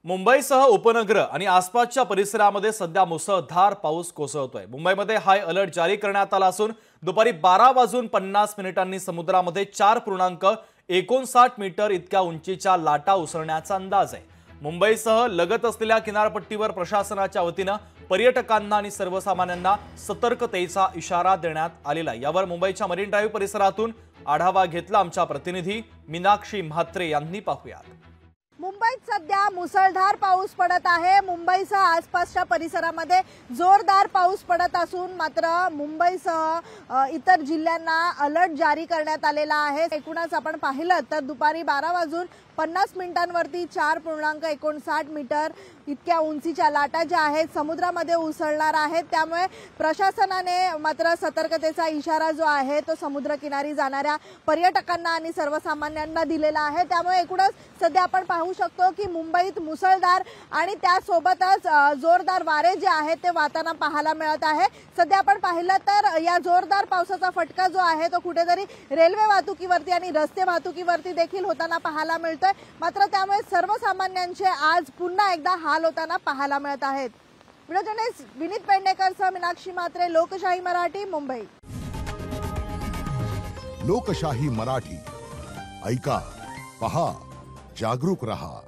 मुंबईसह उपनगर आणि आसपासच्या परिसरामध्ये सध्या मुसळधार पाऊस कोसळतोय। मुंबईमध्ये हाय अलर्ट जारी करण्यात आला असून दुपारी 12:50 समुद्रामध्ये 4.59 मीटर इतक्या उंचीच्या लाटा उसळण्याचा अंदाज आहे। मुंबईसह लगत असलेल्या किनारपट्टीवर प्रशासनाच्या वतीने पर्यटकांना आणि सर्वसामान्यांना सतर्कतेचा इशारा देण्यात आलेला आहे। यावर मुंबईच्या मरीन ड्राइव्ह परिसरातून आढावा घेतला आमच्या प्रतिनिधी मीनाक्षी म्हात्रे यांनी। पाहूयात। मुंबईत सध्या मुसळधार पाऊस पडत आहे। मुंबईसह आसपासच्या परिसरामध्ये जोरदार पाऊस पडत असून मात्र मुंबईसह इतर जिल्ह्यांना अलर्ट जारी करण्यात आलेला आहे। एकूणच आपण पाहिलं तर दुपारी 12:50 4.59 मीटर इतक्या उंचीच्या लाटा ज्या आहेत समुद्रामध्ये उसळणार आहेत। त्यामुळे प्रशासनाने मात्र सतर्कतेचा इशारा जो आहे तो समुद्रकिनारी जाणाऱ्या पर्यटकांना आणि सर्वसामान्यांना दिलेला आहे। त्यामुळे एकूणच सध्या आपण पाहू शकतो की मुंबईत मुसळधार आणि त्यासोबतच जोरदार वारे जे आहेत ते वाताना पाहायला मिळत आहे। सध्या आपण पाहिलं तर या जोरदार पावसाचा फटका जो आहे तो कुठेतरी रेल्वे वाहतुकीवरती आणि रस्ते वाहतुकीवरती देखील होताना पाहायला मिळतोय। मात्र त्यामुळे सर्वसामान्यांचे आज पुन्हा एकदा हाल होताना पाहायला मिळत आहेत। व्हिडिओ जर्नलिस्ट विनीत पेडणेकरसह मीनाक्षी म्हात्रे, लोकशाही मराठी, मुंबई। लोकशाही मराठी ऐका, पहा, जागरूक रहा।